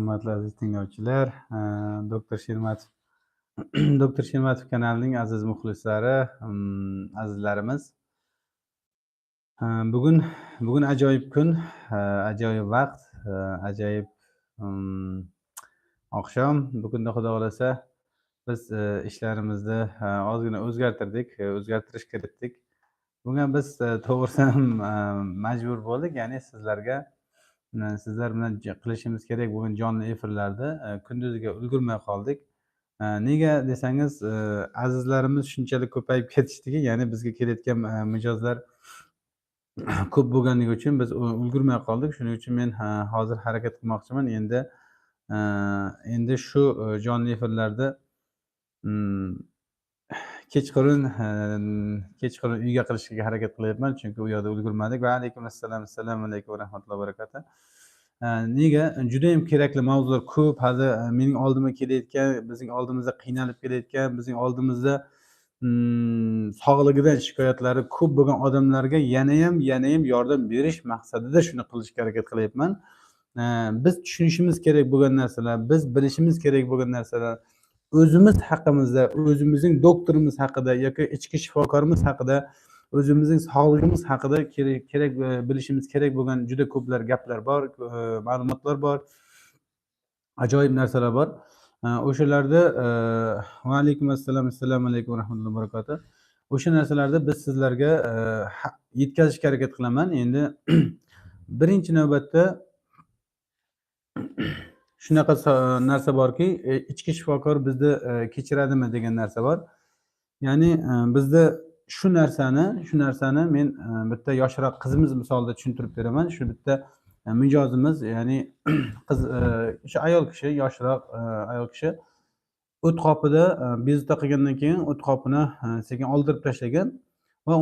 Hurmatli aziz tinglovchilar, Doktor Shermatov Doktor Shermatov kanalining aziz muxlislari, azizlarimiz. Bugun bugun ajoyib kun, ajoyib vaqt, ajoyib oqshom. Bugunda Xudo xolasa biz ishlarimizni ozgina o'zgartirdik, o'zgartirish kiritdik. Bugun biz to'g'risi majbur bo'ldik, ya'ni sizlar bilan qilishimiz kerak bo'lgan jonli efirlarni kunduziga ulgurmay qoldik. Nega desangiz, azizlarimiz shunchalik ko'payib ketishdiki, ya'ni bizga kelayotgan mijozlar ko'p bo'lganligi uchun biz ulgurmay qoldik. Shuning uchun men hozir harakat qilmoqchiman. Endi shu jonli efirlarda kechqurun uyga qilishga harakat qilyapman, chunki u yoqda ulgurmadik. Va alaykum assalom, assalomu alaykum va rahmatullohi va barakatuh. Nega? Juda ham kerakli mavzular ko'p. Hali mening oldimga kelayotgan, bizning oldimizda qiynalib kelayotgan, bizning oldimizda sog'lig'idan shikoyatlari ko'p bo'lgan odamlarga yana ham yordam berish maqsadida shuni qilishga harakat qilyapman. Biz tushunishimiz kerak bo'lgan narsalar, biz bilishimiz kerak bo'lgan narsalar, o'zimiz haqimizda, o'zimizning doktorimiz haqida yoki ichki shifokorimiz haqida, o'zimizning sog'lig'imiz haqida kerak bilishimiz kerak bo'lgan juda ko'plar gaplar bor, ma'lumotlar bor, ajoyib narsalar bor. O'shalarda va alaykum assalom, assalomu alaykum va rahmatullohi va barakatuh. O'sha narsalarni biz sizlarga yetkazishga harakat qilaman. Endi birinchi navbatda shunaqa narsa borki, ichki shifokor bizni kechiradimi degan narsa bor. Ya'ni bizda shu narsani men bitta yoshroq qizimiz misolida tushuntirib beraman. Shu bitta mijozimiz, ya'ni qiz, o'sha ayol kishi, yoshroq ayol kishi o't qopida bezovta qilgandan keyin o't qopini sekin oldirib tashlagan va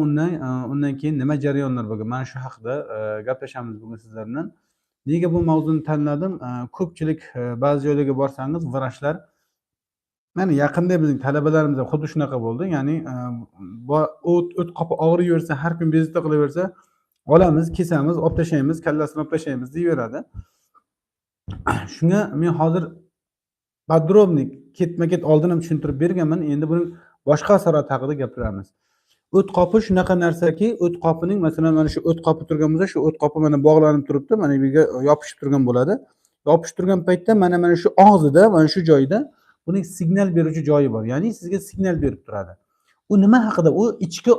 undan keyin nima jarayonlar bo'lgan? Mana shu haqida gaplashamiz bugun sizlar bilan. Nega bu mavzuni tanladim? Ko'pchilik ba'zi joylarga borsangiz, vrachlar, mana yaqinda bizning talabalarimiz ham xuddi shunaqa bo'ldi. Ya'ni o't qopi og'riversa, har kun bezovta qilaversa, olamiz, kesamiz, olib tashlaymiz, kallasini olib tashlaymiz deyaveradi. Shunga men hozir podrobnik ketma-ket oldin ham tushuntirib berganman. Endi buning boshqa asorati haqida gapiramiz. O't qopi shunaqa narsaki, o't qopining, masalan, mana shu o't qopi turgan bo'lsa, shu o't qopi mana bog'lanib turibdi, mana bu yerga yopishib turgan bo'ladi. Yopishib turgan paytda mana shu og'zida, mana shu joyda buning signal beruvchi joyi bor. Ya'ni sizga signal berib turadi. U nima haqida? U ichki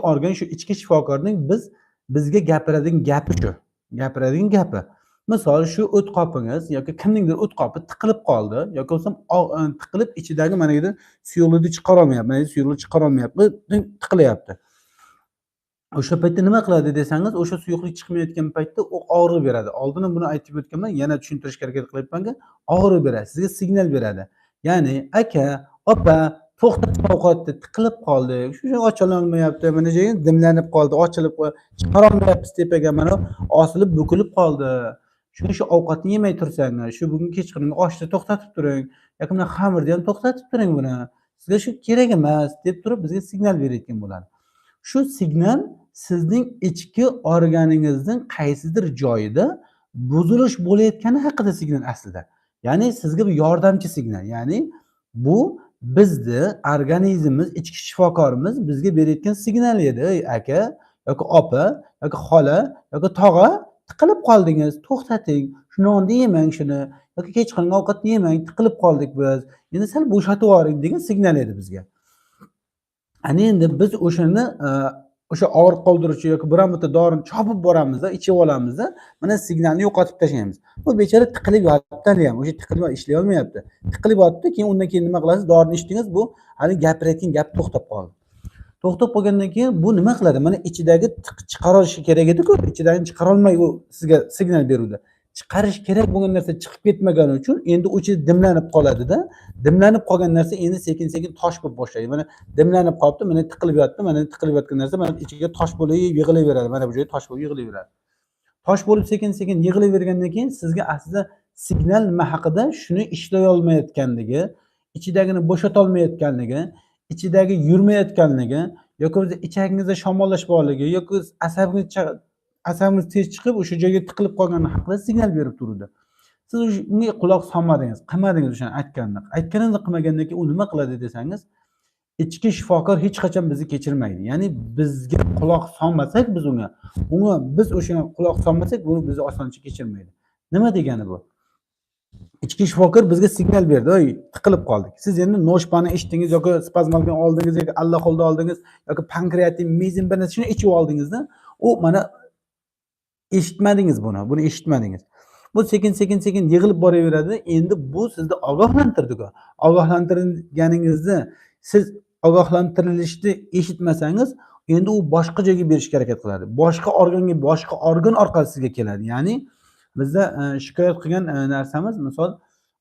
organ, shu ichki shifokorning bizga gapiradigan gapi shu. Gapiradigan gapi. Misol, shu o't qopingiz yoki kimningdir o't qopi tiqilib qoldi yoki bo'lmasa tiqilib ichidagi mana yerda suyuqlikni chiqara olmayapti. Mana suyuqlik chiqara olmayapti, tiqilyapti. O'sha paytda nima qiladi desangiz, o'sha suyuqlik chiqmayotgan paytda u og'riq beradi. Oldin ham buni aytib o'tganman, yana tushuntirishga harakat qilyapmanki, og'riq beradi, sizga signal beradi. Ya'ni, aka, opa, to'xtatib ovqatni tiqilib qoldi, shu ochila olmayapti, mana joyi dimlanib qoldi, ochilib chiqara olmayapsiz, tepaga mana osilib bukilib qoldi. Shu ovqatni yemay tursangiz, shu bugun kechqurungi oshni to'xtatib turing, yoki mana xamirni ham to'xtatib turing buni. Sizga shu kerak emas deb turib bizga signal berayotgan bo'ladi. Shu signal sizning ichki organingizning qaysidir joyida buzilish bo'layotgani haqida signal aslida. Ya'ni sizga bir yordamchi signal. Ya'ni bu bizni organizmimiz, ichki shifokorimiz bizga berayotgan signal edi. Aka yoki opa yoki xola yoki tog'a, tiqilib qoldingiz, to'xtating. Shu nonni yemang shuni yoki kechqurungi ovqatni yemang, tiqilib qoldik biz. Endi sal bo'shatib yuboring degan signal edi bizga. Ana endi biz o'sha og'riq qoldiruvchi yoki biron bitta dorini chopib boramiz-da, ichib olamiz-da, mana signalni yo'qotib tashlaymiz. Bu bechora tiqilib yotibdi ham, o'sha tiqilib ishlay olmayapti. Tiqilib yotibdi, keyin undan keyin nima qilasiz? Dorini ichdingiz, bu hali gapirayotgan gap to'xtab qoldi. To'xtab qolgandan keyin bu nima qiladi? Mana ichidagi chiqara olishi kerak edi-ku, ichidan chiqara olmay u sizga signal beruvdi. Chiqarish kerak bo'lgan narsa chiqib ketmagani uchun endi u ichida dimlanib qoladi-da. Dimlanib qolgan narsa endi sekin-sekin tosh bo'lib boshlaydi. Mana dimlanib qolibdi, mana tiqilib yotdi, mana tiqilib yotgan narsa mana ichiga tosh bo'lib yig'ilaveradi. Mana bu joyi tosh bo'lib yig'ilaveradi. Tosh bo'lib sekin-sekin yig'ilavergandan keyin sizga aslida signal nima haqida? Shuni ishlay olmayotganligi, ichidagini bo'shata olmayotganligi, ichidagi yurmayotganligi yoki o'zi ichagingizda shamollash borligi yoki asabingiz tez chiqib o'sha joyga tiqilib qolgani haqida signal berib turadi. Siz unga quloq solmadingiz, qilmadingiz o'shani aytganini. Aytganingizni qilmagandan keyin u nima qiladi desangiz, ichki shifokor hech qachon bizni kechirmaydi. Ya'ni bizga quloq solmasak biz unga biz o'shanga quloq solmasak, bu bizni osoncha kechirmaydi. Nima degani bu? Ichki shifokor bizga signal berdi, "Oy, tiqilib qoldik." Siz endi noshpani ichdingiz yoki spazmolni oldingiz yoki allaqolda oldingiz yoki pankreatin, mezin bir narsani ichib oldingizda, u mana eshitmadingiz buni eshitmadingiz. Bu sekin yig'ilib boraveradi. Endi bu sizni ogohlantirdi-ku. Ogohlantirganingizda siz ogohlantirilishni eshitmasangiz, endi u boshqa joyga berishga harakat qiladi. Boshqa organga, boshqa organ orqali sizga keladi. Ya'ni bizda shikoyat qilgan narsamiz, misol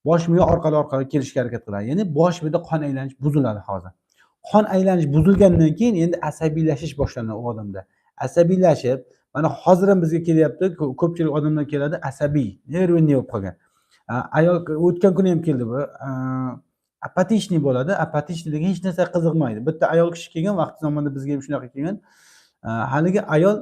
bosh miya orqali kelishga harakat qiladi. Ya'ni bosh miyada qon aylanish buziladi hozir. Qon aylanish buzilgandan keyin endi asabiylashish boshlanadi u odamda. Asabiylashib, mana hozir ham bizga kelyapti, ko'pchilik odamlar keladi asabiy, nervni bo'lib qolgan. Ayol o'tgan kuni ham keldi bu. Apatishniy bo'ladi. Apatishniydagi hech narsa qiziqmaydi. Bitta ayol kishi kelgan, vaqti zamonda bizga ham shunaqa kelgan. Haligi ayol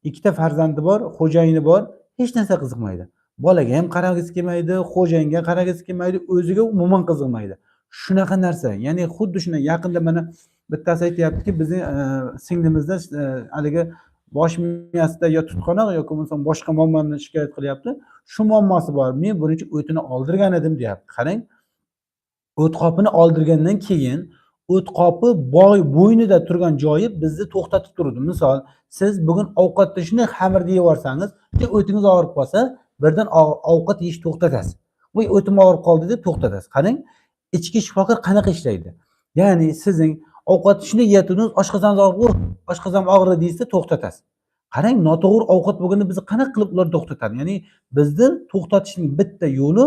ikkita farzandi bor, xo'jayini bor, hech narsa qiziqmaydi. Bolaga ham qaragisi kelmaydi, xo'jayinga qaragisi kelmaydi, o'ziga umuman qiziqmaydi. Shunaqa narsa. Ya'ni xuddi shunday yaqinda mana bittasi aytayaptiki, bizning singlimizda haligi bosh miyasida yo tutqanoq yoki bo'lmasam boshqa muammoni shikoyat qilyapti. Shu muammosi bor. Men birinchi o'tini oldirgan edim, deyapti. Qarang. O't qopini oldirgandan keyin o't qopi bo'ynida turgan joyi bizni to'xtatib turdi. Misol, siz bugun ovqatda shunday xamirni yeyorsangiz, o'tingiz og'rib qolsa, birdan ovqat yeyish to'xtatasiz. Voy, o'tim og'rib qoldi deb to'xtatasiz. Qarang, ichki shifokor qanaqa ishlaydi? Ya'ni sizning ovqatni shunday yeyotganingiz, oshqozoningiz og'rib, oshqozonim og'ridi deysiz, to'xtatasiz. Qarang, noto'g'ri ovqat bo'lganda biz qanaqa qilib ularni to'xtatadi? Ya'ni bizni to'xtatishning bitta yo'li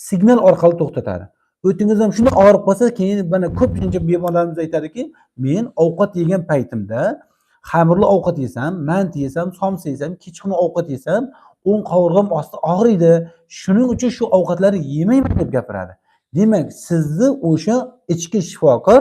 signal orqali to'xtatadi. O'tingiz ham shunday og'rib qolsa, keyin mana ko'pincha bemorlarimiz aytadiki, men ovqat yegan paytimda xamirli ovqat yesam, manti yesam, somsa yesam, kechqurun ovqat yesam, o'ng qovurg'am osti og'riydi. Shuning uchun shu ovqatlarni yemayman deb gapiradi. Demak, sizni o'sha ichki shifokor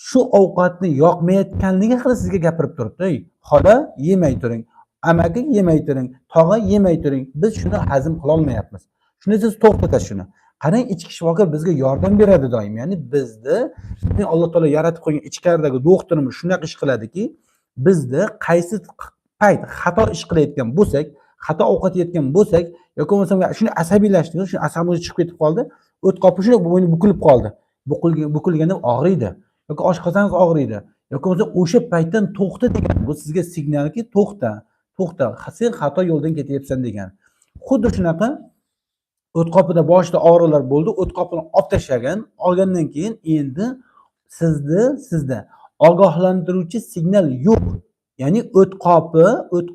shu ovqatni yoqmayotganligi haqida sizga gapirib turibdi. Xola, yemay turing. Amaki, yemay turing. Tog'a, yemay turing. Biz shuni hazm qila olmayapmiz. Shuni siz to'xtatasiz shuni. Qarang, ichki shifokor bizga yordam beradi doim. Ya'ni bizni Alloh taolo yaratib qo'ygan ichkaridagi doktorimiz shunaqa ish qiladiki, bizni qaysi payt xato ish qilayotgan bo'lsak, xato ovqat yeyotgan bo'lsak, yoki bo'lmasam shuni asabiylashtirib, shuni asabimiz chiqib ketib qoldi, o't qopi shuni bo'yni bukilib qoldi. Bukilganda og'riydi yoki oshqozoningiz og'riydi. Yoki bo'lmasa o'sha paytdan to'xta degan. Bu sizga signalki, to'xta. Sen xato yo'ldan ketyapsan degan. Xuddi shunaqa o't qopida boshida og'riqlar bo'ldi, o't qopini olib tashlagan, olgandan keyin endi sizda ogohlantiruvchi signal yo'q. Ya'ni o't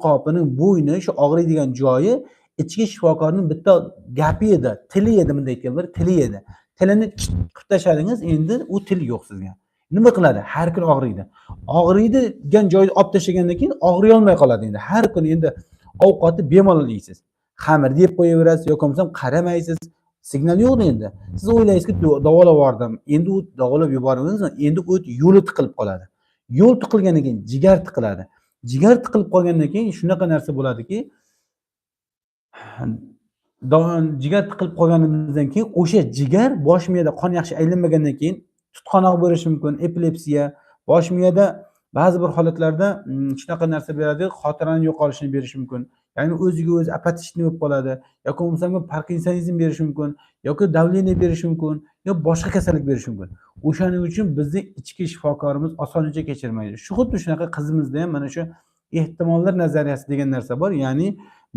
qopining bo'yni, shu og'riydigan joyi ichki shifokorning bitta gapi edi, tili edi, bunday aytganlar, tili edi. Tilini qilib tashladingiz, endi u til yo'q sizga. Nima qiladi? Har kun og'riydi. Og'riydi degan joyni olib tashlagandan keyin og'riy olmay qoladi endi. Har kun endi ovqatni bemalol yeysiz. Xamir yeb qo'yaverasiz yoki bo'lmasam qaramaysiz. Signal yo'q endi. Siz o'ylaysizki, davolab yubordim. Endi u davolab yuborganingizda endi o't yo'li tiqilib qoladi. Yo'l tiqilgandan keyin jigar tiqiladi. Jigar tiqilib qolgandan keyin shunaqa narsa bo'ladiki, jigar tiqilib qolganimizdan keyin o'sha jigar bosh miyada qon yaxshi aylanmagandan keyin tutqanoq bo'lishi mumkin, epilepsiya, bosh miyada ba'zi bir holatlarda shunaqa narsa beradi, xotirani yo'qolishini berishi mumkin. Ya'ni o'ziga o'zi apatishni bo'lib qoladi, yoki bo'lmasam parkinsonizm berishi mumkin, yoki davleniya berishi mumkin, yo boshqa kasallik berishi mumkin. O'shaning uchun bizni ichki shifokorimiz osoncha kechirmaydi. Shu xuddi shunaqa qizimizda ham mana shu ehtimollar nazariyasi degan narsa bor. Ya'ni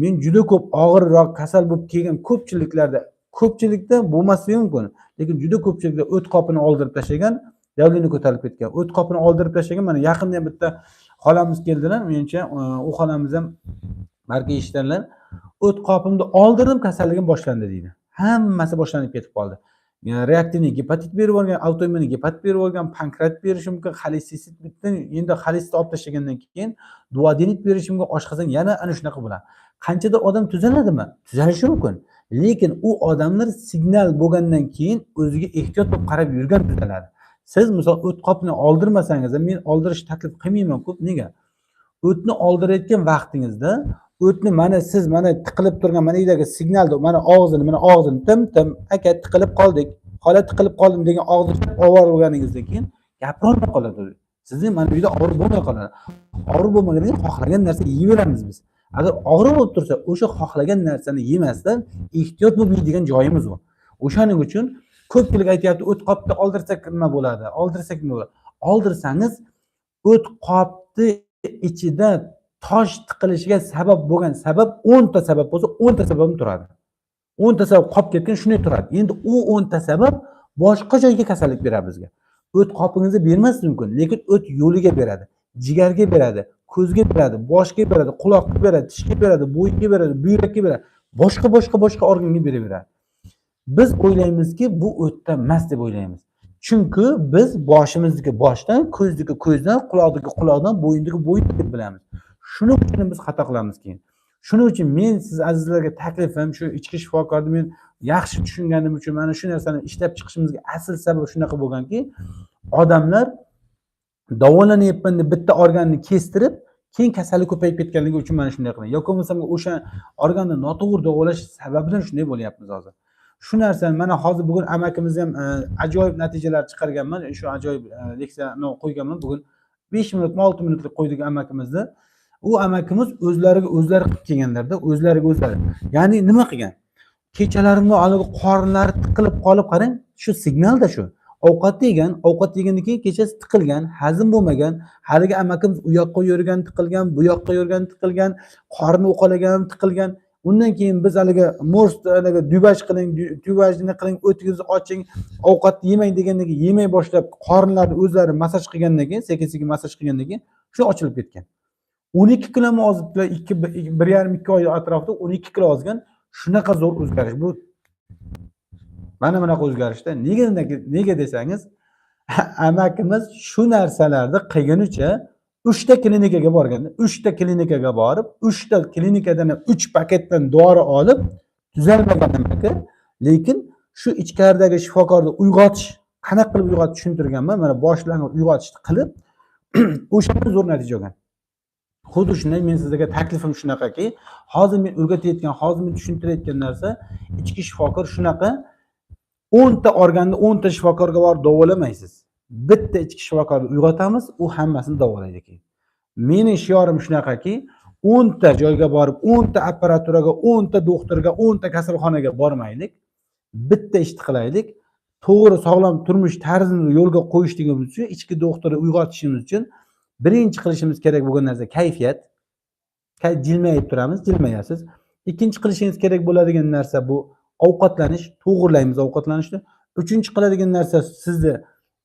men juda ko'p og'irroq kasal bo'lib kelgan ko'pchilikda bo'lmasligi mumkin, lekin juda ko'pchilikda o't qopini oldirib tashlagan, davleniya ko'tarilib ketgan. O't qopini oldirib tashlagan, mana yaqinda ham bitta xolamiz keldilar. Menimcha u xolamiz ham balki eshitganlar, o't qopimni oldirdim, kasalligim boshlandi deydi. Hammasi boshlanib ketib qoldi. Yani reaktivniy gepatit berib olgan, autoimmun gepatit berib olgan, pankreat berishi mumkin, xolesterol bittin, endi xolesterol olib tashlagandan keyin duodenit berishi mumkin, oshqozon yana ana shunaqa bo'ladi. Qanchadir odam tuzaladimi? Tuzalishi mumkin. Lekin u odamlar signal bo'lgandan keyin o'ziga ehtiyot qilib qarab yurgan tuzaladi. Siz misol o't qopini oldirmasangiz, men oldirish taklif qilmayman ko'p. Nega? O'tni oldirayotgan vaqtingizda o'tni mana siz mana tiqilib turgan mana yerdagi signalni mana og'zini tim aka tiqilib qoldik, hola tiqilib qoldim degan og'zni olib bo'lganingizdan keyin gapirolmay qoladi. Sizni mana bu yerda og'riq bo'lmay qoladi. Og'riq bo'lmaganidan keyin xohlagan narsa yeyveramiz biz. Agar og'riq bo'lib tursa, o'sha xohlagan narsani yemasdan ehtiyot bo'lib yeydigan joyimiz bor. O'shaning uchun ko'pchilik aytyapti, o't qopni oldirsak nima bo'ladi? Oldirsak nima bo'ladi? Oldirsangiz o't qopni ichida tosh tiqilishiga sabab bo'lgan sabab 10 ta sabab bo'lsa, 10 ta sabab turadi. 10 ta sabab qolib ketgan shunday turadi. Endi u 10 ta sabab boshqa joyga kasallik beradi bizga. O't qopingizni bermas mumkin, lekin o't yo'liga beradi, jigarga beradi, ko'zga beradi, boshga beradi, quloqqa beradi, tishga beradi, bo'yinga beradi, buyrakka beradi, boshqa organga beraveradi. Biz o'ylaymizki, bu o'tdan emas deb o'ylaymiz. Chunki biz boshimizniki boshdan, ko'zniki ko'zdan, quloqniki quloqdan, bo'yindagi bo'yin deb bilamiz. Shuning uchun biz xato qilamiz keyin. Shuning uchun men siz azizlarga taklifim shu ichki shifokorni men yaxshi tushunganim uchun mana shu narsani ishlab chiqishimizga asl sabab shunaqa bo'lganki, odamlar davolanyapman deb bitta organni kestirib, keyin kasallik ko'payib ketganligi uchun mana shunday qilgan. Yoki bo'lmasa o'sha organni noto'g'ri davolash sababidan shunday bo'lyapmiz hozir. Shu narsani mana hozir bugun amakimiz ham ajoyib natijalar chiqarganman. Shu ajoyib leksiyani qo'yganman. Bugun 5 minut, 6 minutlik qo'ydik amakimizni. U amakimiz o'zlari qilib kelganlarda, o'zlari. Ya'ni nima qilgan? Kechalarimda haligi qornlari tiqilib qolib qarang, shu signalda shu. Ovqat yegandan keyin kechasi tiqilgan, hazm bo'lmagan, haligi amakimiz u yoqqa yurgan, tiqilgan, bu yoqqa yurgan, tiqilgan, qorni uqalagan, tiqilgan. Undan keyin biz haligi haligi dubaj qiling, dubajni qiling, o'tingizni oching, ovqat yemang degandan keyin yemay boshlab, qornlarni o'zlari masaj qilgandan keyin, sekin-sekin masaj qilgandan keyin shu ochilib ketgan. 12 kilomi ozibdilar, 1,5-2 oy atrofida 12 kilo ozgan. Shunaqa zo'r o'zgarish bu. Mana bunaqa o'zgarishda nega desangiz, amakimiz shu narsalarni qilgunicha 3 ta klinikaga borganda, 3 ta klinikaga borib, 3 ta klinikadan 3 paketdan dori olib tuzalmagan amaki, lekin shu ichkaridagi shifokorni uyg'otish, qanaqa qilib uyg'otib tushuntirganman, mana boshlang'ich uyg'otishni qilib o'shanda zo'r natija olgan. Xuddi shunday men sizlarga taklifim shunaqaki, hozir men o'rgatayotgan, hozir men tushuntirayotgan narsa ichki shifokor shunaqa 10 ta organni 10 ta shifokorga borib davolamaysiz. Bitta ichki shifokorni uyg'otamiz, u hammasini davolaydi keyin. Mening shiorim shunaqaki, 10 ta joyga borib, 10 ta apparaturaga, 10 ta doktorga, 10 ta kasalxonaga bormaylik. Bitta ishni qilaylik. To'g'ri sog'lom turmush tarzini yo'lga qo'yishligimiz uchun, ichki doktorni uyg'otishimiz uchun birinchi qilishimiz kerak bo'lgan narsa kayfiyat. Jilmayib turamiz, jilmayasiz. Ikkinchi qilishingiz kerak bo'ladigan narsa bu ovqatlanish, to'g'rilaymiz ovqatlanishni. Uchinchi qiladigan narsa sizni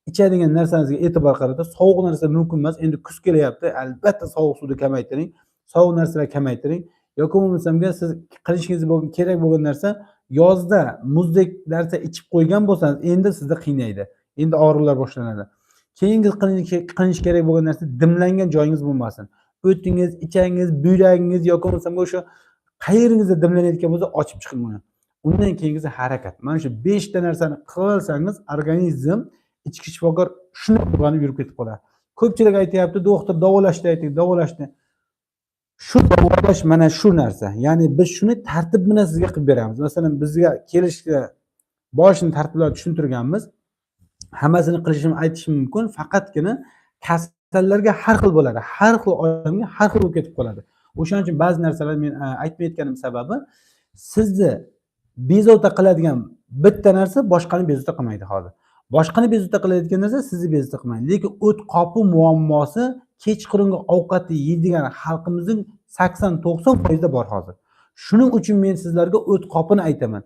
ichadigan narsangizga e'tibor qaratib, sovuq narsa mumkin emas. Endi kuz kelyapti, albatta sovuq suvni kamaytiring, sovuq narsalarni kamaytiring. Yoki bo'lmasamga siz qilishingiz kerak bo'lgan narsa yozda muzdek narsa ichib qo'ygan bo'lsangiz, endi sizni qiynaydi. Endi og'riqlar boshlanadi. Keyingi qilinish kerak bo'lgan narsa dimlangan joyingiz bo'lmasin. O'tingiz, ichangiz, buyragingiz yoki bo'lmasa o'sha qayeringizni dimlanayotgan bo'lsa, ochib chiqing uni. Undan keyingisi harakat. Mana shu 5 ta narsani qilsangiz, organizm ichki shifokor shuni qilib yurib ketib qoladi. Ko'pchilik aytayapti, doktor davolashni ayting, davolashni. Shu davolash mana shu narsa. Ya'ni biz shuni tartib bilan sizga qilib beramiz. Masalan, bizga kelishga boshini tartiblab tushuntirganmiz. Hammasini qilishim aytishim mumkin, faqatgina kasallarga har xil bo'ladi. Har xil odamga har xil bo'lib ketib qoladi. O'shaning uchun ba'zi narsalar men aytmayotganim sababi sizni bezovta qiladigan bitta narsa boshqani bezovta qilmaydi hozir. Boshqani bezovta qilayotgan narsa sizni bezovta qilmaydi. Lekin o't qopi muammosi kechqurungi ovqatni yeydigan xalqimizning 80-90% da bor hozir. Shuning uchun men sizlarga o't qopini aytaman.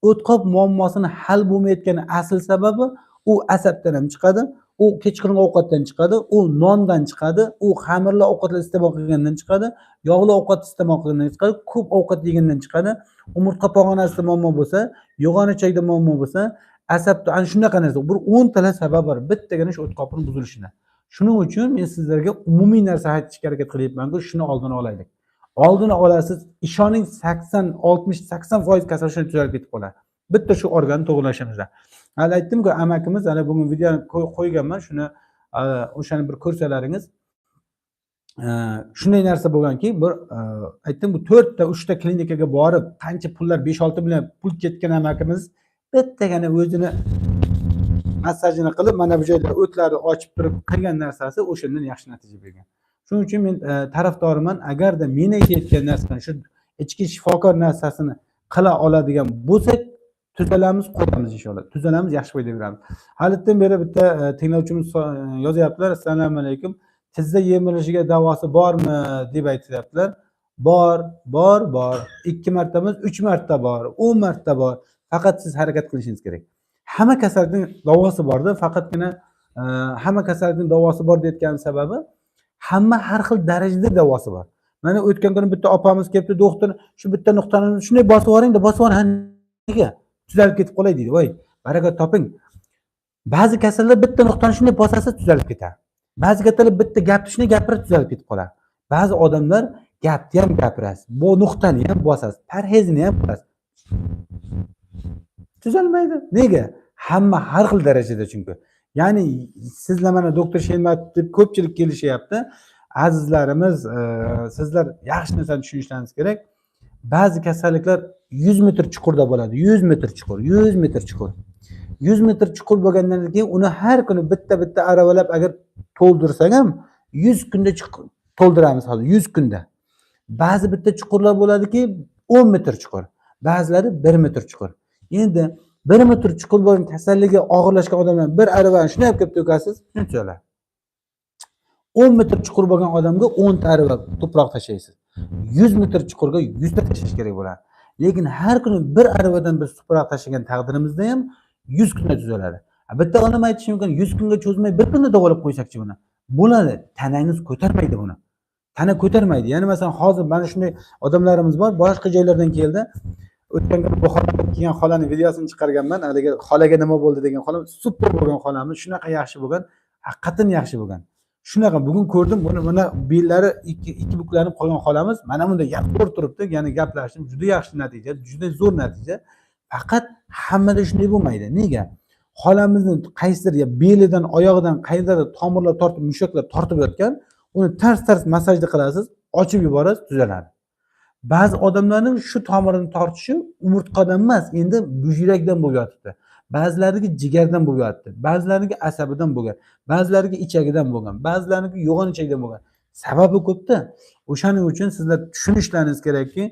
O't qop muammosini hal bo'lmayotgani asl sababi u asabdan ham chiqadi, u kechqurungi ovqatdan chiqadi, u nondan chiqadi, u xamirli ovqatlar iste'mol qilgandan chiqadi, yog'li ovqat iste'mol qilgandan chiqadi, ko'p ovqat yegandan chiqadi, umurtqa pog'onasida muammo bo'lsa, yo'g'onachakda muammo bo'lsa, asabda ana shunaqa narsa. Bir 10 tala sabab bor, bittagina shu o't qopining buzilishida. Shuning uchun men sizlarga umumiy narsa aytishga harakat qilyapman-ku, shuni oldini olaylik. Oldini olasiz, ishoning 60-80% kasallik tuzalib ketib qoladi. Bitta shu organni to'g'rilashimizda. Hali aytdim-ku, amakimiz hali bugun videoni qo'yganman, shuni o'shani bir ko'rsalaringiz. Shunday narsa bo'lganki, bir aytdim, bu 4 ta 3 ta klinikaga borib, qancha pullar 5-6 million pul ketgan amakimiz bittagina o'zini massajini qilib, mana bu joyda o'tlarni ochib turib qilgan narsasi o'shandan yaxshi natija bergan. Shuning uchun men tarafdoriman, agarda men aytayotgan narsani, shu ichki shifokor narsasini qila oladigan bo'lsak, tuzalamiz, qo'yamiz inshaalloh. Tuzalamiz, yaxshi foyda beramiz. Halitdan beri bitta tinglovchimiz yozyaptilar: "Assalomu alaykum. Tizza yemirishiga davosi bormi?" deb aytyaptilar. Bor, bor, bor. 2 marta emas, 3 marta bor, 10 marta bor. Faqat siz harakat qilishingiz kerak. Hamma kasallikning davosi borda, faqatgina hamma kasallikning davosi bor deyotganim sababi, hamma har xil darajada davosi bor. Mana o'tgan kuni bitta opamiz kelibdi, doktor shu bitta nuqtani shunday bosib yuboring-da, bosib yuboring. Nega? Tuzalib ketib qolay deydi. Voy, baraka toping. Ba'zi kasallar bitta nuqtani shunday bosasiz tuzalib ketadi. Ba'zi kasallar bitta gapni shunday gapirib tuzalib ketib qoladi. Ba'zi odamlar gapni ham gapirasiz, bu nuqtani ham bosasiz, parhezini ham qilasiz. Tuzalmaydi. Nega? Hamma har xil darajada chunki. Ya'ni sizlar mana doktor Shelmatov deb ko'pchilik kelishyapti. Azizlarimiz, sizlar yaxshi narsani tushunishlaringiz kerak. Ba'zi kasalliklar 100 metr chuqurda bo'ladi. 100 metr chuqur, 100 metr chuqur. 100 metr chuqur bo'lgandan keyin uni har kuni bitta aravalab agar to'ldirsak ham 100 kunda to'ldiramiz hozir 100 kunda. Ba'zi bitta chuqurlar bo'ladiki 10 metr chuqur, ba'zilari 1 metr chuqur. Endi 1 metr chuqur bo'lgan kasalligi og'irlashgan odamlar bir aravani shunday olib kelib to'kasiz, shunchalar. 10 metr chuqur bo'lgan odamga 10 ta arava to'proq tashlaysiz. 100 metr chuqurga 100 ta tashlash kerak bo'ladi. Lekin har kuni bir aravadan biz tuproq tashlagan taqdirimizda ham 100 kunda tuzaladi. Bitta odam aytishi mumkin, 100 kunga cho'zmay bir kunda davolab qo'ysakchi buni. Bo'ladi, tanangiz ko'tarmaydi buni. Tana ko'tarmaydi. Ya'ni masalan hozir mana shunday odamlarimiz bor, boshqa joylardan keldi. O'tgan kuni bu xolaga kelgan xolaning videosini chiqarganman. Haligi xolaga nima bo'ldi degan xolam super bo'lgan xolamiz, shunaqa yaxshi bo'lgan, haqiqatan yaxshi bo'lgan. Shunaqa bugun ko'rdim, buni mana bellari ikki buklanib qolgan xolamiz mana bunday gapirib turibdi, ya'ni gaplashdim, juda yaxshi natija, juda zo'r natija. Faqat hammada shunday bo'lmaydi. Nega? Xolamizni qaysidir belidan, oyog'idan qayerdadir tomirlar tortib, mushaklar tortib yotgan, uni tars massajni qilasiz, ochib yuborasiz, tuzaladi. Ba'zi odamlarning shu tomirini tortishi umurtqadan emas, endi buyrakdan bo'lib yotibdi. Ba'zilariga jigardan bo'lib yotibdi, ba'zilariga asabidan bo'lgan, ba'zilariga ichagidan bo'lgan, ba'zilariga yo'g'on ichakdan bo'lgan. Sababi ko'pda. O'shaning uchun sizlar tushunishlaringiz kerakki,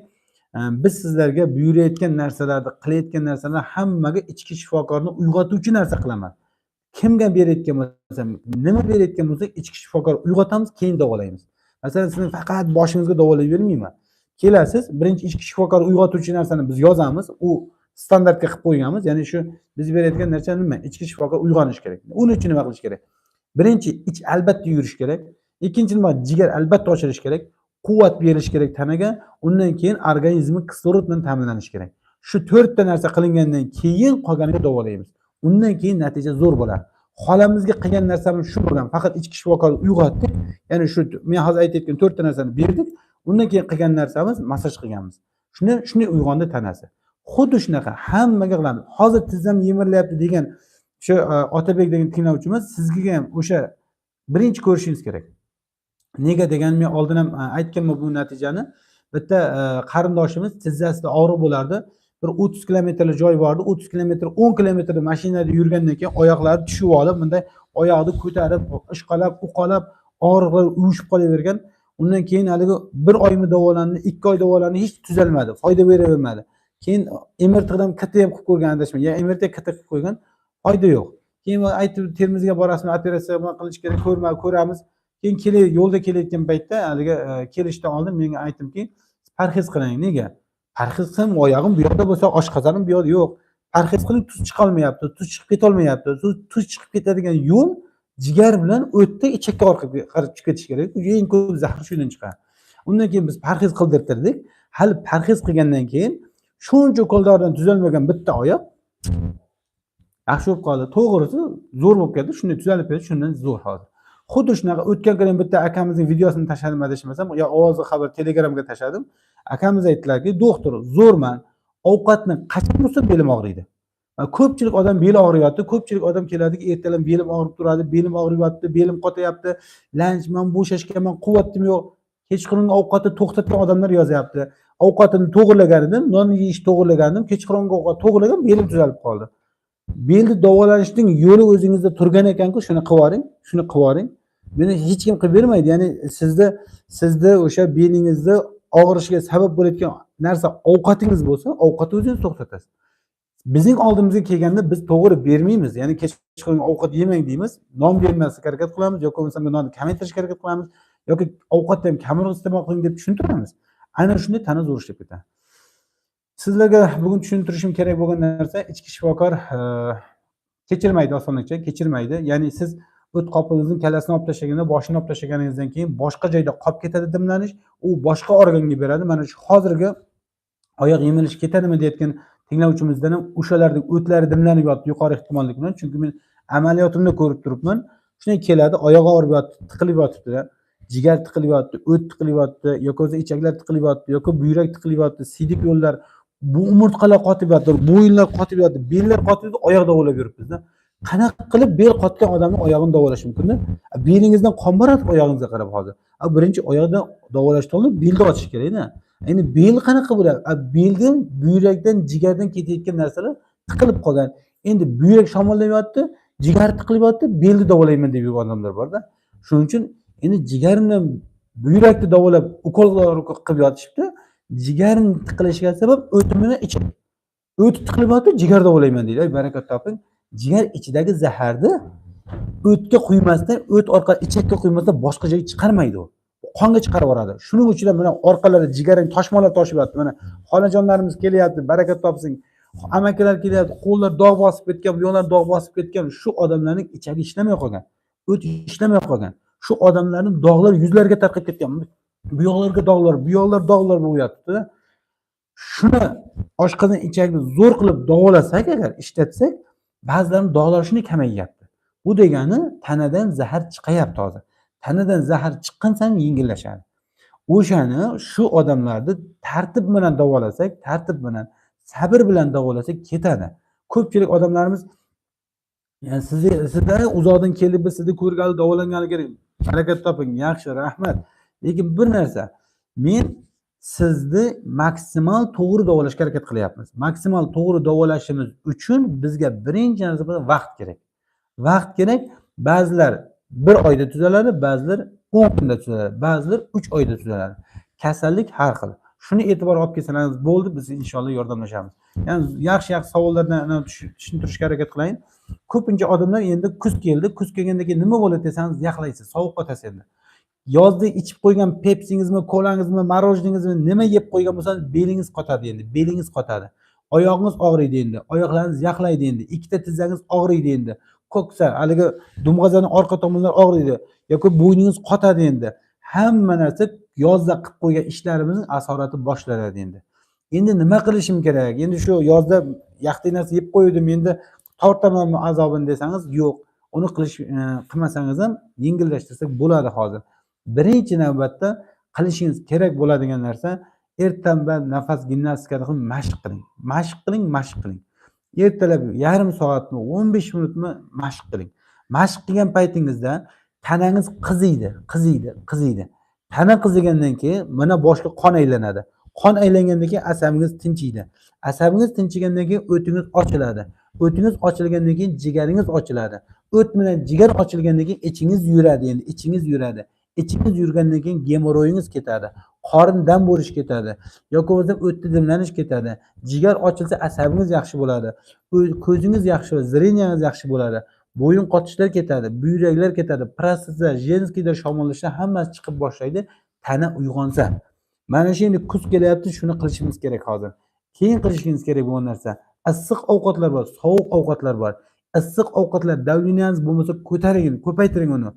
biz sizlarga buyurayotgan narsalarni, qilayotgan narsalar hammaga ichki shifokorni uyg'otuvchi narsa qilaman. Kimga berayotgan bo'lsam, nima berayotgan bo'lsak, ichki shifokor uyg'otamiz, keyin davolaymiz. Masalan, sizni faqat boshingizga davolayib bermayman. Kelasiz, birinchi ichki shifokor uyg'otuvchi narsani biz yozamiz, u standartga qilib qo'yganmiz. Ya'ni shu biz berayotgan narsa nima? Ichki shifokor uyg'onish kerak. Uning uchun nima qilish kerak? Birinchi, ich albatta yurish kerak. Ikkinchi nima? Jigar albatta ochilish kerak. Quvvat berish kerak tanaga. Undan keyin organizmi kislorod bilan ta'minlanish kerak. Shu 4 ta narsa qilingandan keyin qolganiga davolaymiz. Undan keyin natija zo'r bo'ladi. Xolamizga qilgan narsamiz shu bo'lgan. Faqat ichki shifokorni uyg'otdik. Ya'ni shu men hozir aytayotgan 4 ta narsani berdik. Undan keyin qilgan narsamiz massaj qilganmiz. Shunday uyg'ondi tanasi. Xuddi shunaqa hammaga qilamiz. Hozir tizzam yemirilyapti degan shu Otabek degan tinglovchimiz sizga ham o'sha birinchi ko'rishingiz kerak. Nega degan men oldin ham aytganman bu natijani. Bitta qarindoshimiz tizzasida og'riq bo'lardi. Bir 30 kilometrlik joy bordi. 30 kilometr, 10 kilometr mashinada yurgandan keyin oyoqlari tushib olib, bunday oyoqni ko'tarib, ishqalab, uqalab, og'riqlar uyushib qolavergan. Undan keyin haligi 1 oymi davolandi, 2 oy davolandi, hech tuzalmadi, foyda beravermadi. Keyin MRTdan KT ham qilib ko'rgan adashma. Ya MRT KT qilib qo'ygan, foyda yo'q. Keyin aytib Termizga borasizmi, operatsiya qilish kerak, ko'ramiz. Keyin yo'lda kelayotgan paytda haligi kelishdan oldin menga aytdimki, parhez qiling. Nega? Parhez qilsam oyog'im bu yoqda bo'lsa, oshqozonim bu yoqda yo'q. Parhez qiling, tuz chiqa olmayapti, tuz chiqib keta olmayapti. Tuz chiqib ketadigan yo'l jigar bilan o'tda ichakka orqaga qarab chiqib ketish kerak. Eng ko'p zahr shundan chiqadi. Undan keyin biz parhez qildirtirdik. Hali parhez qilgandan keyin shuncha qo'ldordan tuzalmagan bitta oyoq yaxshi bo'lib qoldi. To'g'risi zo'r bo'lib ketdi. Shunday tuzalib ketdi, shundan zo'r hozir. Xuddi shunaqa o'tgan kuni bitta akamizning videosini tashladim adashmasam, yo ovozli xabar Telegramga tashladim. Akamiz aytdilarki, "Doktor, zo'rman. Ovqatni qachon bo'lsa belim og'riydi. Ko'pchilik odam beli og'riyapti. Ko'pchilik odam keladiki, ertalab belim og'rib turadi, belim og'riyapti, belim qotayapti, lanj, men bo'shashganman, quvvatim yo'q. Kechqurungi ovqatni to'xtatgan odamlar yozyapti. Ovqatini to'g'irlagan edim, non yeyish to'g'irlagan edim, kechqurungi ovqat to'g'irlagan, belim tuzalib qoldi. Belni davolanishning yo'li o'zingizda turgan ekan-ku, shuni qilib yuboring, shuni qilib yuboring. Buni hech kim qilib bermaydi. Ya'ni sizda o'sha belingizda og'rishiga sabab bo'layotgan narsa ovqatingiz bo'lsa, ovqatni o'zingiz to'xtatasiz. Bizning oldimizga kelganda biz to'g'ri bermaymiz. Ya'ni kechqurungi ovqat yemang deymiz, non bermaslikka harakat qilamiz yoki bo'lmasa nonni kamaytirishga harakat qilamiz yoki ovqatni ham kamroq iste'mol qiling deb tushuntiramiz. Aynan shunday tana zo'rishlab ketadi. Sizlarga bugun tushuntirishim kerak bo'lgan narsa, ichki shifokor kechirmaydi, osonlikcha kechirmaydi. Ya'ni siz o't qopingizni kallasini olib tashlaganda, boshini olib tashlaganingizdan keyin boshqa joyda qolib ketadi dimlanish, u boshqa organga beradi. Mana shu hozirgi oyoq yemilish ketadimi deyotgan tinglovchimizdan ham o'shalarning o'tlari dimlanib yotdi yuqori ehtimollik bilan. Chunki men amaliyotimda ko'rib turibman. Shunday keladi, oyog'i og'rib yotdi, tiqilib yotibdi, jigar tiqilib yotdi, o't tiqilib yotdi, yoki o'zi ichaklar tiqilib yotdi, yoki buyrak tiqilib yotdi, siydik yo'llar, bu umurtqalar qotib yotdi, bo'yinlar qotib yotdi, bellar qotib yotdi, oyoq davolab yuribmiz-da. Qanaqa qilib bel qotgan odamning oyog'ini davolash mumkin-da? Belingizdan qon boradi oyog'ingizga qarab hozir. Birinchi oyoqdan davolashdan oldin belni ochish kerak-da. Endi bel qanaqa bo'ladi? Beldan, buyrakdan, jigardan ketayotgan narsalar tiqilib qolgan. Endi buyrak shamollamayapti, jigar tiqilib yotdi, belni davolayman deb yurgan odamlar bor-da. Shuning uchun endi jigarni, buyrakni davolab ukollar qilib yotishibdi. Jigarning tiqilishiga sabab o'tmini ichib. O't tiqilib yotdi, jigar davolayman deydi. Barakat toping. Jigar ichidagi zaharni o'tga quymasdan, o't orqali ichakka quymasdan boshqa joyga chiqarmaydi u. Qonga chiqarib yuboradi. Shuning uchun ham mana orqalari jigarning toshmalar toshib yotdi. Mana xolajonlarimiz kelyapti, barakat topsin. Amakilar kelyapti, qo'llar dog' bosib ketgan, bu yoqlar dog' bosib ketgan. Shu odamlarning ichagi ishlamay qolgan. O't ishlamay qolgan. Shu odamlarning dog'lar yuzlariga tarqab ketgan. Bu yoqlarga dog'lar, bu yoqlar dog'lar bo'lyapti. Shuni oshqozon ichakni zo'r qilib davolasak agar, ishlatsak, ba'zilarning dog'lari shunday kamayyapti. Bu degani tanadan zahar chiqayapti hozir. Tanadan zahar chiqqan sari yengillashadi. O'shani shu odamlarni tartib bilan davolasak, tartib bilan, sabr bilan davolasak ketadi. Ko'pchilik odamlarimiz yani sizlar uzoqdan kelib biz sizni ko'rgani davolangani kerak. Harakat toping, yaxshi, rahmat. Lekin bir narsa, men sizni maksimal to'g'ri davolashga harakat qilyapmiz. Maksimal to'g'ri davolashimiz uchun bizga birinchi narsa vaqt kerak. Vaqt kerak. Ba'zilar 1 oyda tuzaladi, ba'zilar 10 kunda tuzaladi, ba'zilar 3 oyda tuzaladi. Kasallik har xil. Shuni e'tibor olib kelsangiz bo'ldi, biz inshaalloh yordamlashamiz. Ya'ni yaxshi savollardan tushuntirishga harakat qilayin. Ko'pincha odamlar endi kuz keldi, kuz kelgandan keyin nima bo'ladi desangiz yaxlaysiz, sovuq qotasiz endi. Yozda ichib qo'ygan pepsingizmi, kolangizmi, morojningizmi nima yeb qo'ygan bo'lsangiz belingiz qotadi endi, belingiz qotadi. Oyog'ingiz og'riydi endi, oyoqlaringiz yaxlaydi endi, ikkita tizzangiz og'riydi endi. Ko'ksa, haligi dumg'azaning orqa tomonlari og'riydi yoki bo'yningiz qotadi endi. Hamma narsa yozda qilib qo'ygan ishlarimizning asorati boshlanadi endi. Endi nima qilishim kerak? Endi shu yozda yaxshi narsa yeb qo'ydim, endi tortamanmi azobini desangiz, yo'q. Uni qilmasangiz ham yengillashtirsak bo'ladi hozir. Birinchi navbatda qilishingiz kerak bo'ladigan narsa ertalab nafas gimnastikasi qilib mashq qiling. Mashq qiling, mashq qiling. Ertalab yarim soatmi, 15 minutmi mashq qiling. Mashq qilgan paytingizda tanangiz qiziydi. Tana qizigandan keyin mana boshqa qon aylanadi. Qon aylangandan keyin asabingiz tinchiydi. Asabingiz tinchigandan keyin o'tingiz ochiladi. O'tingiz ochilgandan keyin jigaringiz ochiladi. O't bilan jigar ochilgandan keyin ichingiz yuradi endi, ichingiz yuradi. Ichingiz yurgandan keyin gemoroyingiz ketadi. Qorin dam bo'lish ketadi. Yoki bo'lmasa o'tni dimlanish ketadi. Jigar ochilsa asabingiz yaxshi bo'ladi. Ko'zingiz yaxshi bo'ladi, zreniyangiz yaxshi bo'ladi. Bo'yin qotishlar ketadi, buyraklar ketadi, prostata, jenskiyda shamollashlar hammasi chiqib boshlaydi, tana uyg'onsa. Mana shu endi kuz kelyapti, shuni qilishimiz kerak hozir. Keyin qilishingiz kerak bo'lgan narsa, issiq ovqatlar bor, sovuq ovqatlar bor. Issiq ovqatlar davleniyaniz bo'lmasa ko'taring, ko'paytiring uni.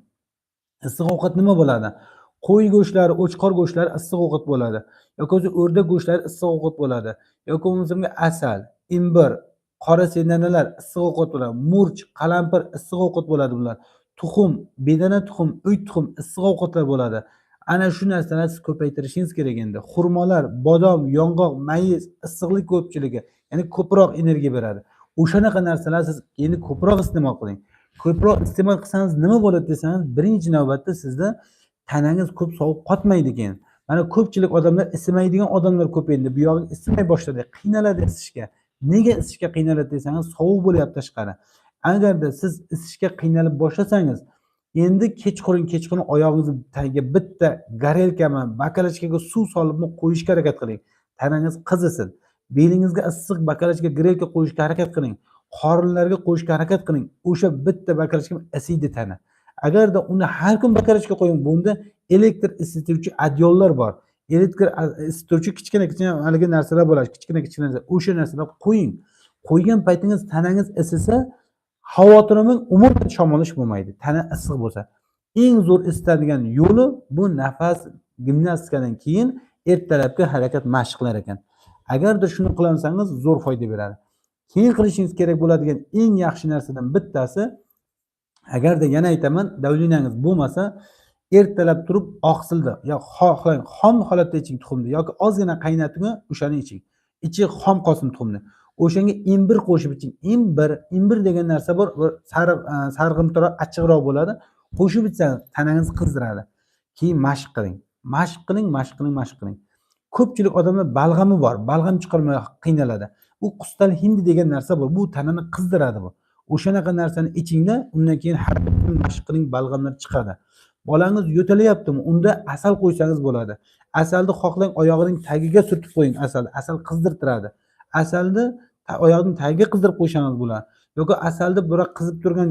Issiq ovqat nima bo'ladi? Qo'y go'shtlari, o'chqor go'shtlari issiq ovqat bo'ladi. Yoki o'rdak go'shtlari issiq ovqat bo'ladi. Yoki bo'lmasa asal, imbir, qora sedanalar issiq ovqat bo'ladi. Murch, qalampir issiq ovqat bo'ladi bular. Tuxum, bedana tuxum, uy tuxum issiq ovqatlar bo'ladi. Ana shu narsalarni siz ko'paytirishingiz kerak endi. Xurmolar, bodom, yong'oq, mayiz issiqlik ko'pchiligi, ya'ni ko'proq energiya beradi. O'shanaqa narsalar siz endi ko'proq iste'mol qiling. Ko'proq iste'mol qilsangiz nima bo'ladi desangiz, birinchi navbatda sizda tanangiz ko'p sovuq qotmaydi keyin. Mana ko'pchilik odamlar isimaydigan odamlar ko'paydi. Buyog'i isimay boshladi, qiynaladi isishga. Nega isishga qiynaladi desangiz, sovuq bo'lyapti tashqari. Agarda siz isishga qiynalib boshlasangiz, endi kechqurun oyog'ingizni tagiga bitta garelkami, bakalachkaga suv solibmi qo'yishga harakat qiling. Tanangiz qizisin. Belingizga issiq bakalachka, grelka qo'yishga harakat qiling. Qorinlarga qo'yishga harakat qiling. O'sha bitta bakalachka isiydi tana. Agarda uni har kun bakalachka qo'ying, bunda elektr isituvchi adyollar bor. Elektr isituvchi kichkina haligi narsalar bo'ladi, kichkina o'sha narsalar qo'ying. Qo'ygan paytingiz tanangiz isisa, xavotirimning umrda shomilish bo'lmaydi. Tana issiq bo'lsa. Eng zo'r isitadigan yo'li bu nafas gimnastikadan keyin ertalabki harakat mashqlar ekan. Agarda shuni qilsangiz zo'r foyda beradi. Keyin qilishingiz kerak bo'ladigan eng yaxshi narsadan bittasi, agarda yana aytaman, davlinangiz bo'lmasa, ertalab turib oqsilda xohlang xom holatda iching tuxumni yoki ozgina qaynating, o'shani iching. Ichi xom qolsin tuxumni. O'shanga imbir qo'shib iching. Imbir degan narsa bor, sarg'imtaroq, achchiqroq bo'ladi. Qo'shib ichsangiz tanangizni qizdiradi. Keyin mashq qiling. Mashq qiling. Ko'pchilik odamlar balg'ami bor, balg'am chiqarmay qiynaladi. U qustal hindi degan narsa bor. Bu tanani qizdiradi bu. O'shanaqa narsani ichingda, undan keyin harakat qiling, mashq qiling, balg'amlar chiqadi. Bolangiz yo'talyaptimi? Unda asal qo'ysangiz bo'ladi. Asalni xohlang oyog'ining tagiga surtib qo'ying asalni. Asal qizdirtiradi. Asalni oyoqning tagiga qizdirib qo'ysangiz bo'ladi. Yoki asalni biroq qizib turgan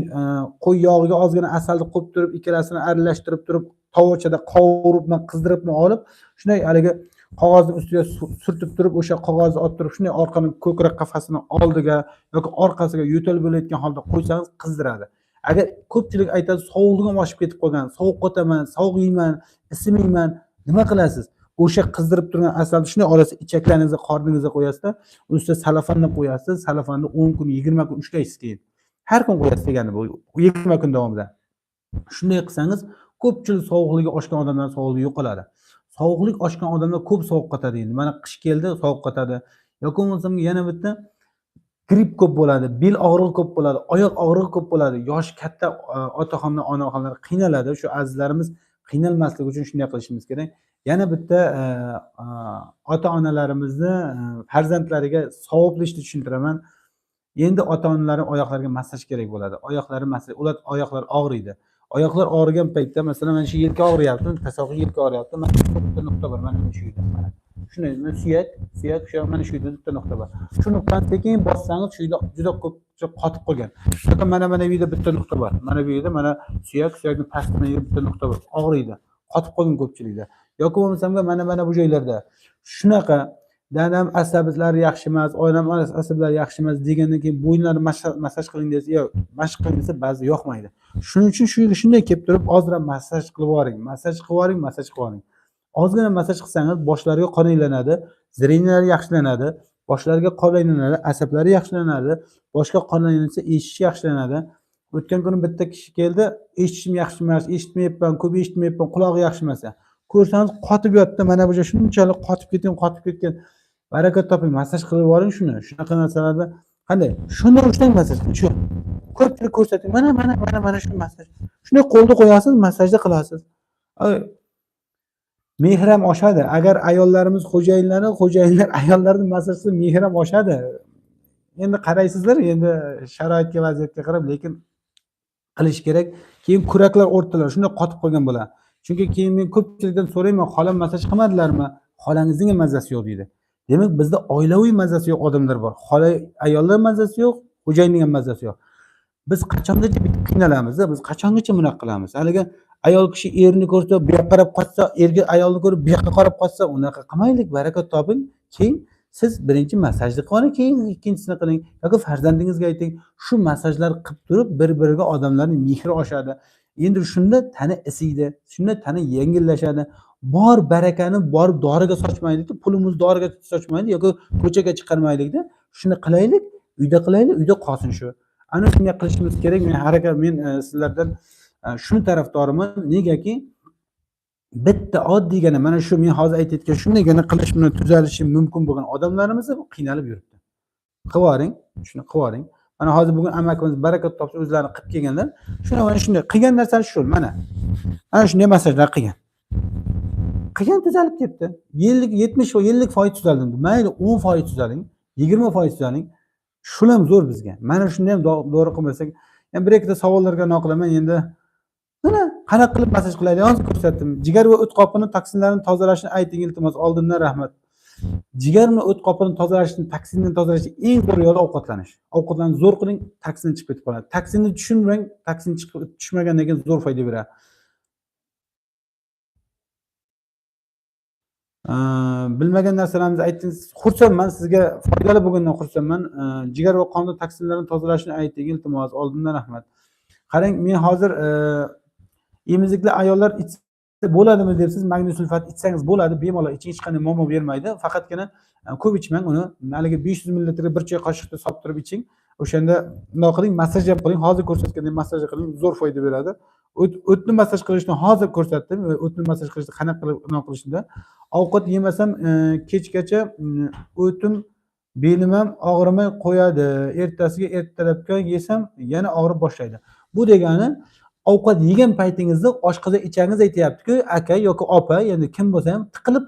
qo'y yog'iga ozgina asalni qo'yib turib, ikkalasini aralashtirib turib, tovochada qovuribmi, qizdiribmi olib, shunday haligi qog'ozning ustiga surtib turib, o'sha qog'ozni olib turib, shunday orqani ko'krak qafasining oldiga yoki orqasiga yo'tal bo'layotgan holda qo'ysangiz qizdiradi. Agar ko'pchilik aytadi, sovuqligim oshib ketib qolgan, sovuq qotaman, sovuq yeyman, isimayman, nima qilasiz? O'sha qizdirib turgan asalni shunday olasiz, ichaklaringizga, qorningizga qo'yasiz, ustiga salafanni qo'yasiz, salafanni 10 kun, 20 kun ushlaysiz keyin. Har kun qo'yasiz degani bu 20 kun davomida. Shunday qilsangiz, ko'pchilik sovuqligi oshgan odamlar sovuqligi yo'qoladi. Sovuqlik oshgan odamlar ko'p sovuq qotadi endi. Mana qish keldi, sovuq qotadi. Yoki bo'lmasam yana bitta gripp ko'p bo'ladi, bel og'rig'i ko'p bo'ladi, oyoq og'rig'i ko'p bo'ladi. Yoshi katta otaxonlar, onaxonlar qiynaladi. Shu azizlarimiz qiynalmasligi uchun shunday qilishimiz kerak. Yana bitta ota-onalarimizni farzandlariga savobli ishni tushuntiraman. Endi ota-onalarim oyoqlariga massaj kerak bo'ladi. Oyoqlari massaj, ular oyoqlar og'riydi. Oyoqlar og'rigan paytda, masalan, mana shu yelka og'riyapti, tasavvur yelka og'riyapti. Mana shu bitta nuqta bor, mana shu yerda. Mana shunday, mana suyak shu mana shu yerda bitta nuqta bor. Shu nuqtani sekin bossangiz, shu yerda juda ko'p qotib qolgan. Yoki mana bu yerda bitta nuqta bor. Mana bu yerda mana suyakning pastida bitta nuqta bor. Og'riydi. Qotib qolgan ko'pchilikda. Yoki bo'lmasamga mana bu joylarda. Shunaqa dadam asablari yaxshi emas, oilam asablari yaxshi emas degandan keyin bo'yinlarni massaj qiling desa, yo'q, mashq qiling desa ba'zi yoqmaydi. Shuning uchun shu yerga shunday kelib turib, ozroq massaj qilib yuboring. Ozgina massaj qilsangiz boshlariga qon aylanadi, zreniyalari yaxshilanadi, boshlariga qon aylanadi, asablari yaxshilanadi, boshqa qon aylansa eshish yaxshilanadi. O'tgan kuni bitta kishi keldi, eshitishim yaxshi emas, eshitmayapman, ko'p eshitmayapman, qulog'i yaxshi emas. Ko'rsangiz qotib yotdi, mana bu shunchalik qotib ketgan. Barakat toping, massaj qilib yuboring shuni. Shunaqa narsalarda qanday? Shunday ushlang massaj qiling. Shu. Ko'pchilik ko'rsating. Mana shu massaj. Shunday qo'lni qo'yasiz, massajni qilasiz. Mehr ham oshadi. Agar ayollarimiz xo'jayinlar ayollarni massaj qilsa mehr ham oshadi. Endi qaraysizlar, endi sharoitga, vaziyatga qarab, lekin qilish kerak. Keyin kuraklar o'rtalar shunday qotib qolgan bo'ladi. Chunki keyin men ko'pchilikdan so'rayman, xolam massaj qilmadilarmi? Xolangizning ham mazasi yo'q deydi. Demak, bizda oilaviy mazasi yo'q odamlar bor. Xola ayollar mazasi yo'q, xo'jayinning ham mazasi yo'q. Biz qachongacha qiynalamiz, biz qachongacha bunaqa qilamiz? Haligi ayol kishi erini ko'rsa, bu yoqqa qarab qochsa, erga ayolni ko'rib bu yoqqa qarab qochsa, unaqa qilmaylik, barakat toping. Keyin siz birinchi massajni qiling, keyin ikkinchisini qiling yoki farzandingizga ayting. Shu massajlar qilib turib, bir-biriga odamlarning mehri oshadi. Endi shunda tana isiydi, shunda tana yengillashadi. Bor barakani borib doriga sochmaylik-da, pulimizni doriga sochmaylik yoki ko'chaga chiqarmaylik-da. Shuni qilaylik, uyda qolsin shu. Ana shunday qilishimiz kerak. Men sizlardan shuni tarafdoriman. Negaki bitta oddiygina mana shu men hozir aytayotgan shundaygina qilish bilan tuzalishi mumkin bo'lgan odamlarimiz qiynalib yuribdi. Qilib yuboring, shuni qilib yuboring. Mana hozir bugun amakimiz baraka topsa o'zlari qilib kelganlar. Mana shunday qilgan narsani shu mana. Ana shunday masajlar qilgan. Qilgan tuzalib ketdi. Yillik 70-50% tuzaldim. Mayli 10% tuzaling, 20% tuzaling. Shu ham zo'r bizga. Mana shunday ham to'g'ri qilmasak, yana bir ikkita savollarga aniq qilaman endi. Mana qanaqa qilib masaj qilaylik hozir ko'rsatdim. Jigar va o't qopini toksinlarni tozalashni ayting iltimos. Oldindan rahmat. Jigar va o't qopini tozalashni, toksindan tozalashning eng zo'r yo'li ovqatlanish. Ovqatlanishni zo'r qiling, toksin chiqib ketib qoladi. Toksinni tushunmang, toksin chiqib tushmagandan keyin zo'r foyda beradi. Bilmagan narsalarimizni aytdingiz. Xursandman, sizga foydali bo'lgandan xursandman. Jigar va qonni toksinlardan tozalashni ayting iltimos. Oldindan rahmat. Qarang, men hozir emizikli ayollar ichsa bo'ladimi debsiz, magniy sulfat ichsangiz bo'ladi, bemalol iching, hech qanday muammo bermaydi. Faqatgina ko'p ichmang uni. Haligi 500 ml bir choy qoshiqda solib turib iching. O'shanda nima qiling, masaj ham qiling. Hozir ko'rsatgandek masaj qiling, zo'r foyda beradi. O'tni masaj qilishni hozir ko'rsatdim. O'tni masaj qilishni qanaqa qilib nima qilishni. Ovqat yemasam kechgacha o'tim belim ham og'rimay qo'yadi. Ertasiga ertalabga yesam yana og'rib boshlaydi. Bu degani ovqat yegan paytingizda oshqoza ichangiz aytayapti-ku, aka yoki opa, endi kim bo'lsa ham tiqilib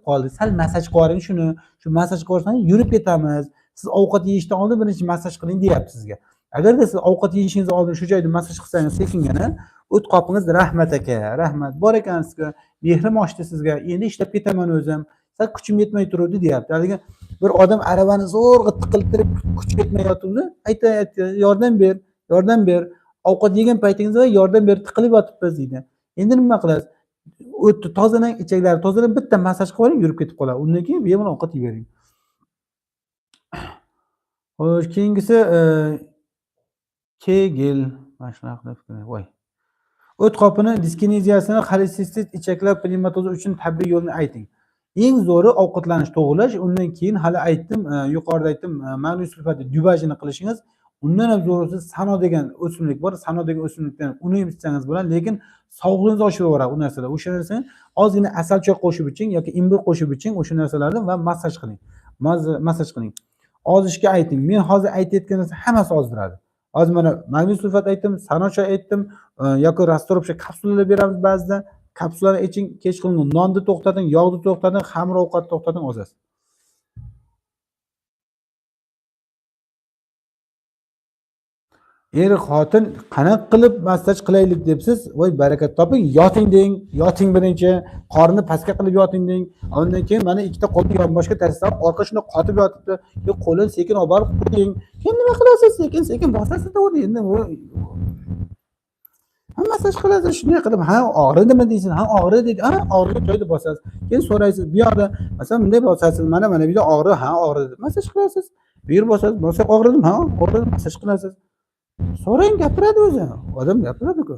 qoldi. Sal masaj qilib yuboring shuni. Shu masaj qilsangiz yurib ketamiz. Siz ovqat yeyishdan oldin birinchi masaj qiling deyapti sizga. Agarda siz ovqat yeyishingizdan oldin shu joyda masaj qilsangiz sekingina, o't qopingiz rahmat aka, rahmat. Bor ekan sizga, mehrim oshdi sizga. Endi ishlab ketaman o'zim. Sal kuchim yetmay turibdi deyapti. Haligi bir odam aravani zo'rg'a tiqiltirib kuchi yetmayotibdi. Aytayapti, yordam ber. Ovqat yegan paytingizda yordam berib tiqilib yotibmiz deydi. Endi nima qilasiz? O'tni tozalang, ichaklari tozalang, bitta masaj qilib oling, yurib ketib qoladi. Undan keyin bemalol ovqat yeyvering. Xo'sh, keyingisi Kegel voy. O't qopini diskineziyasini, xolesistit ichaklar pnevmatozi uchun tabiiy yo'lni ayting. Eng zo'ri ovqatlanish, to'g'rilash. Undan keyin hali aytdim, yuqorida aytdim, magniy sulfat dubajini qilishingiz. Undan ham zo'risi sano degan o'simlik bor. Sano degan o'simlikdan uni ham ichsangiz bo'ladi, lekin sog'lig'ingizni oshiraveradi u narsalar. O'sha narsani ozgina asal choy qo'shib iching yoki imbir qo'shib iching, o'sha narsalarni va massaj qiling. Massaj qiling. Ozishga ayting. Men hozir aytayotgan narsa hammasi ozdiradi. Hozir mana magniy sulfat aytdim, sano choy aytdim, yoki rastoropsha kapsulalar beramiz ba'zida. Kapsulani iching, kech qilin nonni to'xtating, yog'ni to'xtating, xamir ovqatni to'xtating, ozasiz. Xotin qanaqa qilib massaj qilaylik debsiz, voy barakat toping, yoting deng, yoting birinchi, qorni pastga qilib yoting deng. Undan keyin mana ikkita qo'lni yonboshga tashlab, orqa shunda qotib yotibdi. Qo'lini sekin olib borib qo'ying. Keyin nima qilasiz? Sekin bosasiz-da uni endi. Massaj qilasiz shunday qilib, ha og'ridimi deysiz, ha og'ridi deydi. Og'rigan joyda bosasiz. Keyin so'raysiz, bu yoqda masalan bunday bosasiz, mana bu yerda og'ridi, ha og'ridi. Massaj qilasiz. Bu yer bosasiz, bosib og'ridimi? Ha, og'ridi, massaj qilasiz. So'rang, gapiradi o'zi. Odam gapiradi-ku.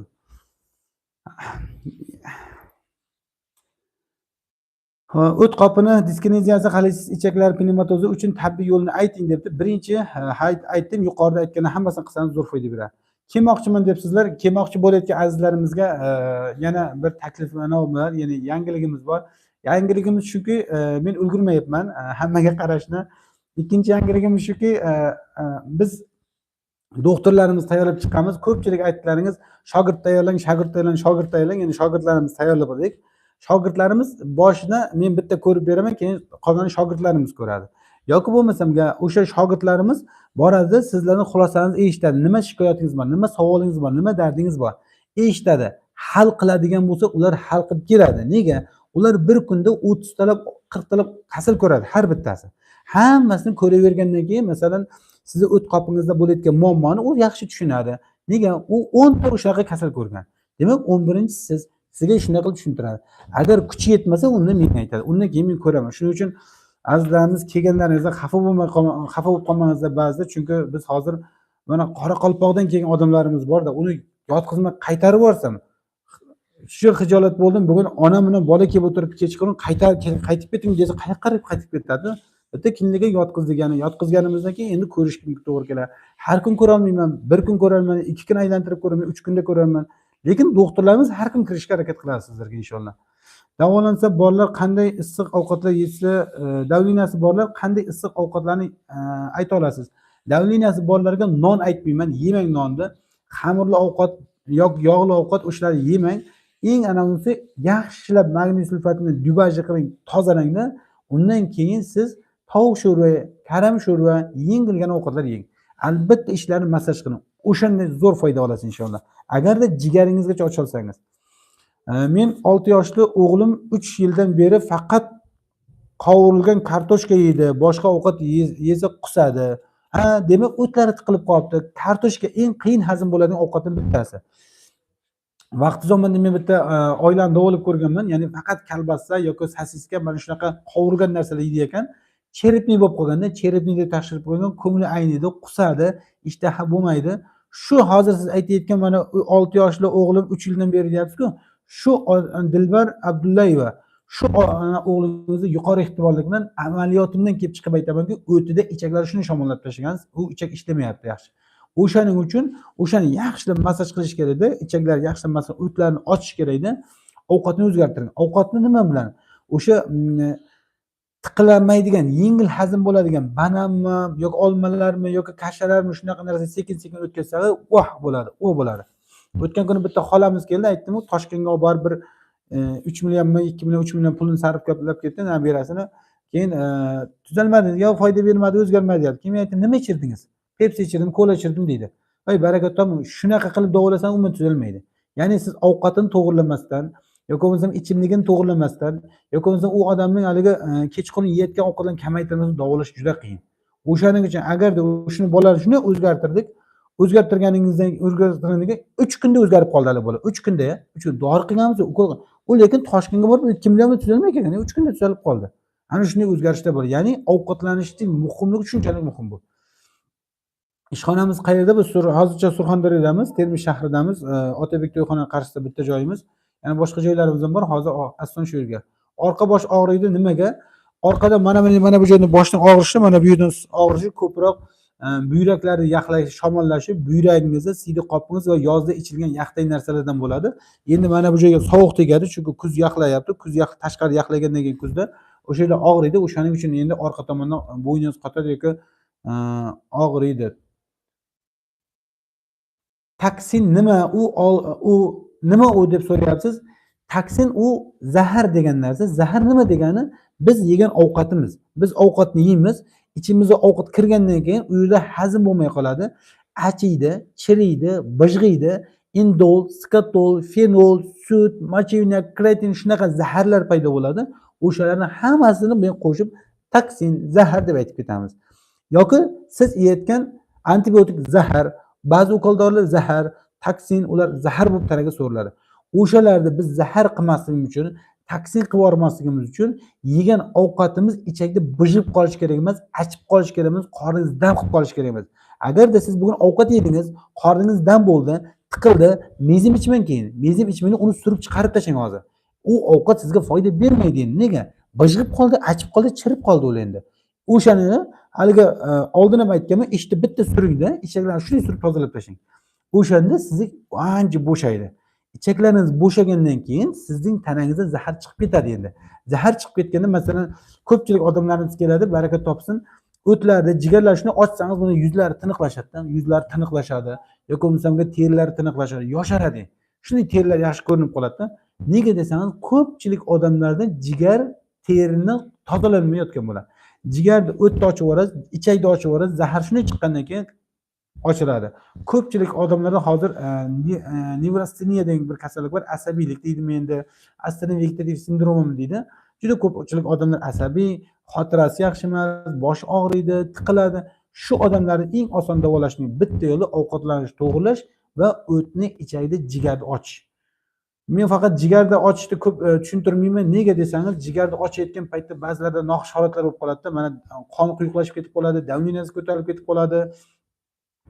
O't qopini diskineziyasi, xolesist ichaklar pnevmatozi uchun tabiiy yo'lni ayting debdi. Birinchi aytdim, yuqorida aytgan hammasini qilsangiz zo'r foyda beradi. Kelmoqchiman debsizlar. Kelmoqchi bo'layotgan azizlarimizga yana bir taklif bor, ya'ni yangiligimiz bor. Yangiligimiz shuki, men ulgurmayapman hammaga qarashni. Ikkinchi yangiligimiz shuki, biz doktorlarimiz tayyorlab chiqamiz. Ko'pchilik aytdilaringiz, shogird tayyorlang, ya'ni shogirdlarimiz tayyorlab oldik. Shogirdlarimiz boshida men bitta ko'rib beraman, keyin qolgan shogirdlarimiz ko'radi. Yoki bo'lmasam o'sha shogirdlarimiz boradi, sizlarning xulosangizni eshitadi. Nima shikoyatingiz bor, nima savolingiz bor, nima dardingiz bor? Eshitadi. Hal qiladigan bo'lsa, ular hal qilib keladi. Nega? Ular bir kunda 30 talab, 40 talab kasal ko'radi har bittasi. Hammasini ko'ravergandan keyin, masalan, sizni o't qopingizda bo'layotgan muammoni u yaxshi tushunadi. Nega? U 10 ta o'shaqa kasal ko'rgan. Demak, 11-chi siz sizga shunday qilib tushuntiradi. Agar kuchi yetmasa, unda menga aytadi. Undan keyin men ko'raman. Shuning uchun azizlarimiz kelganlaringizda xafa bo'lib qolmangizlar ba'zida, chunki biz hozir mana Qoraqalpoqdan kelgan odamlarimiz borda, uni yotqizmay qaytarib yuborsam, shu xijolat bo'ldim. Bugun onam bilan bola kelib o'tiribdi, kechqurun qaytib keting desa, qayoqqa qaytib ketadi? Bitta kliniga yotqizganimizdan keyin endi ko'rishga to'g'ri keladi. Har kun ko'ra olmayman, bir kun ko'raman, 2 kun aylantirib ko'raman, 3 kunda ko'raman. Lekin doktorlarimiz har kun kirishga harakat qiladi sizlarga inshaalloh. Davolansa bolalar qanday issiq ovqatlar yesa, davlinasi borlar qanday issiq ovqatlarni ayta olasiz? Davleniyasi borlarga non aytmayman, yemang nonni. Xamirli ovqat yoki yog'li ovqat o'shalarni yemang. Eng anavisi yaxshilab magniy sulfatini dubajni qiling, tozalangda. Undan keyin siz tovuq sho'rva, karam sho'rva, yengilgina ovqatlar yeng. Albatta ishlarni massaj qiling. O'shanda zo'r foyda olasiz inshaalloh. Agarda jigaringizgacha ocholsangiz. Men 6 yoshli o'g'lim 3 yildan beri faqat qovurilgan kartoshka yeydi, boshqa ovqat yesa qusadi. Demak o'tlari tiqilib qolibdi. Kartoshka eng qiyin hazm bo'ladigan ovqatlardan bittasi. Vaqti zamonda men bitta oilani davolab ko'rganman. Ya'ni faqat kolbasa yoki sosiska mana shunaqa qovurilgan narsalar yeydi ekan. Cherepniy bo'lib qolganda, cherepniyda tashirib qo'ygan, ko'ngli ayniydi, qusadi, ishtaha bo'lmaydi. Shu hozir siz aytayotgan mana 6 yoshli o'g'lim 3 yildan beri deyapsiz-ku, shu Dilbar Abdullayeva shu o'g'lingizni yuqori ehtimollik bilan amaliyotimdan kelib chiqib aytamanki, o'tida ichaklari shuni shamollab tashlagan, u ichak ishlamayapti yaxshi. O'shaning uchun o'shani yaxshilab massaj qilish kerakda, ichaklarni yaxshilab massaj, o'tlarni ochish kerakda, ovqatni o'zgartiring. Ovqatni nima bilan? O'sha tiqilanmaydigan, yengil hazm bo'ladigan bananmi yoki olmalarmi yoki kashalarmi shunaqa narsa sekin-sekin o'tkazsangiz, bo'ladi, bo'ladi. O'tgan kuni bitta xolamiz keldi, aytdim-ku, Toshkentga olib borib bir 3 millionmi, 2 million, 3 million pulini sarflab ketdi, nabirasini. Keyin tuzalmadi, yo foyda bermadi, o'zgarmadi deyapti. Keyin men aytdim, nima ichirdingiz? Pepsi ichirdim, kola ichirdim deydi. Voy baraka toping, shunaqa qilib davolasan umuman tuzalmaydi. Ya'ni siz ovqatini to'g'irlamasdan yoki bo'lmasam ichimligini to'g'irlamasdan yoki bo'lmasam u odamning haligi kechqurun yeyotgan ovqatlarni kamaytirmasdan davolash juda qiyin. O'shaning uchun agarda shuni bolalarni shunday o'zgartirdik, o'zgartirganingizdan 3 kunda o'zgarib qoldi hali bola. 3 kunda, 3 kun dori qilganmiz, ukol. U lekin Toshkentga borib 2 million tuzalmay kelgan, 3 kunda tuzalib qoldi. Ana shunday o'zgarishlar bor. Ya'ni ovqatlanishning muhimligi shunchalik muhim bu. Ishxonamiz qayerda? Biz hozircha Surxondaryodamiz, Termiz shahridamiz, Otabek to'yxona qarshisida bitta joyimiz. Yana boshqa joylarimiz ham bor. Hozir aslan shu yerga. Orqa bosh og'riydi nimaga? Orqada mana bu joyda boshning og'rishi, mana bu yerdan og'rishi ko'proq buyraklarni yaxlash, shamollashi, buyragingizni, siydik qopingiz va yozda ichilgan yaxtay narsalardan bo'ladi. Endi mana bu joyga sovuq tegadi, chunki kuz yaxlayapti. Kuz tashqari yaxlagandan keyin kuzda o'sha yerda og'riydi. O'shaning uchun endi orqa tomondan bo'yningiz qotadi yoki og'riydi. Toksin nima? U nima u deb so'rayapsiz. Toksin u zahar degan narsa. Zahar nima degani? Biz yegan ovqatimiz. Biz ovqatni yeymiz, ichimizga ovqat kirgandan keyin u yerda hazm bo'lmay qoladi. Achiydi, chiriydi, bijg'iydi. Indol, skatol, fenol, sut, mochevina, kreatin shunaqa zaharlar paydo bo'ladi. O'shalarning hammasini men qo'shib toksin, zahar deb aytib ketamiz. Yoki siz yeyotgan antibiotik zahar, ba'zi ukol-dorilar zahar, toksin, ular zahar bo'lib tanaga so'riladi. O'shalarni biz zahar qilmasligimiz uchun, toksin qilib yubormasligimiz uchun yegan ovqatimiz ichakda bijib qolishi kerak emas, achib qolishi kerak emas, qorningiz dam qilib qolishi kerak emas. Agarda siz bugun ovqat yedingiz, qorningiz dam bo'ldi, tiqildi, mezim ichmang keyin. Mezim ichmangni uni surib chiqarib tashlang hozir. U ovqat sizga foyda bermaydi endi. Nega? Bijib qoldi, achib qoldi, chirib qoldi u endi. O'shani haligi oldin ham aytganman, ishni bitta suringda, ichaklarni shunday surib tozalab tashlang. O'shanda sizni ancha bo'shaydi. Ichaklaringiz bo'shagandan keyin sizning tanangizdan zahar chiqib ketadi endi. Zahar chiqib ketganda masalan ko'pchilik odamlarimiz keladi, baraka topsin, o'tlarni, jigarlarni shuni ochsangiz buni yuzlari tiniqlashadi, yuzlari tiniqlashadi yoki bo'lmasam terilari tiniqlashadi, yosharadi. Shunday terilar yaxshi ko'rinib qoladi-da. Nega desangiz, ko'pchilik odamlarda jigar terining tozalanmayotgan bo'ladi. Jigarni o'tni ochib yuborasiz, ichakni ochib yuborasiz, zahar shunday chiqqandan keyin ochiladi. Ko'pchilik odamlarda hozir nevrosteniya degan bir kasallik bor, asabiylik deydi menda, asteniya vegetativ sindromi deydi. Juda ko'pchilik odamlar asabiy, xotirasi yaxshi emas, boshi og'riydi, tiqiladi. Shu odamlarni eng oson davolashning bitta yo'li ovqatlanish, to'g'irlash va o'tni ichakda jigarni ochish. Men faqat jigarda ochishni ko'p tushuntirmayman. Nega desangiz, jigarni ochayotgan paytda ba'zilarda noxush holatlar bo'lib qoladi-da. Mana qon quyuqlashib ketib qoladi, davleniyasi ko'tarilib ketib qoladi.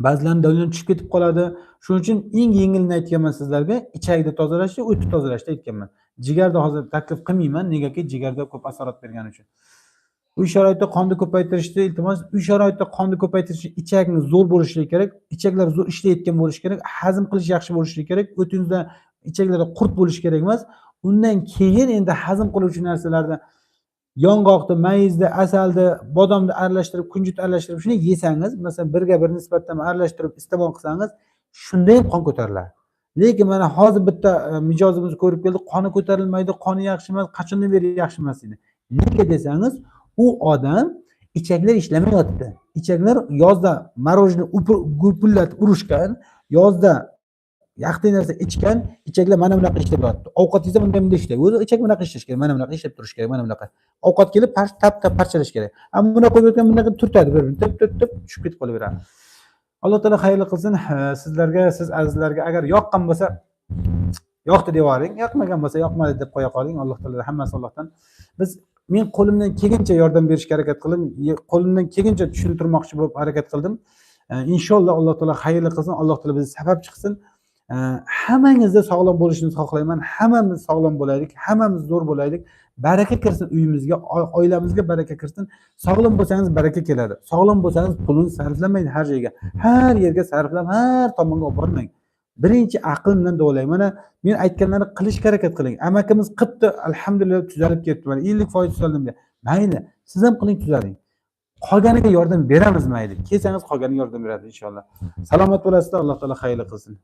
Ba'zilarning davleni tushib ketib qoladi. Shuning uchun eng yengilini aytganman sizlarga, ichakni tozalashni, o'tni tozalashni aytganman. Jigarda hozir taklif qilmayman, negaki jigarga ko'p asorat bergani uchun. Uy sharoitida qonni ko'paytirishni iltimos, uy sharoitida qonni ko'paytirish ichakni zo'r bo'lishi kerak, ichaklar zo'r ishlayotgan bo'lishi kerak, hazm qilish yaxshi bo'lishi kerak, o'tingizda ichaklarda qurt bo'lishi kerak emas. Undan keyin endi hazm qiluvchi narsalarni yong'oqni, mayizni, asalni, bodomni aralashtirib, kunjut aralashtirib shuni yesangiz, masalan, birga bir nisbatan aralashtirib iste'mol qilsangiz, shunda ham qon ko'tariladi. Lekin mana hozir bitta mijozimiz ko'rib keldi, qoni ko'tarilmaydi, qoni yaxshi emas, qachondan beri yaxshi emas deydi. Nega desangiz, u odam ichaklar ishlamayapti. Ichaklar yozda morojniy gupillatib urishgan, yozda yaxshi narsa ichgan, ichaklar mana bunaqa ishlab yotibdi. Ovqat yesa bunday ishlaydi. O'zi ichak bunaqa ishlash kerak, mana bunaqa ishlab turish kerak, mana bunaqa. Ovqat kelib tap parchalash kerak. Ammo buni qo'yib o'tgan bunaqa turtadi, bir-birini tip tushib ketib qolaveradi. Alloh taolo xayrli qilsin. Sizlarga, siz azizlarga agar yoqqan bo'lsa, yoqdi deb yuboring, yoqmagan bo'lsa yoqmadi deb qo'ya qoling. Alloh taolo hammasi Allohdan. Men qo'limdan kelgancha yordam berishga harakat qildim. Qo'limdan kelgancha tushuntirmoqchi bo'lib harakat qildim. Inshaalloh Alloh taolo xayrli qilsin. Alloh taolo bizni sababchi qilsin. Hammangizda sog'lom bo'lishingizni xohlayman. Hammamiz sog'lom bo'laylik, hammamiz zo'r bo'laylik. Baraka kirsin uyimizga, oilamizga baraka kirsin. Sog'lom bo'lsangiz baraka keladi. Sog'lom bo'lsangiz pulni sarflamaydi har joyga. Har yerga sarflab, har tomonga olib bormang. Birinchi aql bilan davolang. Mana men aytganlarni qilishga harakat qiling. Amakimiz qilibdi, alhamdulillah tuzalib ketdi. Mana 50% tuzaldim deb. Mayli, siz ham qiling, tuzaling. Qolganiga yordam beramiz mayli. Kelsangiz qolganiga yordam beradi inshaalloh. Salomat bo'lasizlar. Alloh taolo xayrli qilsin.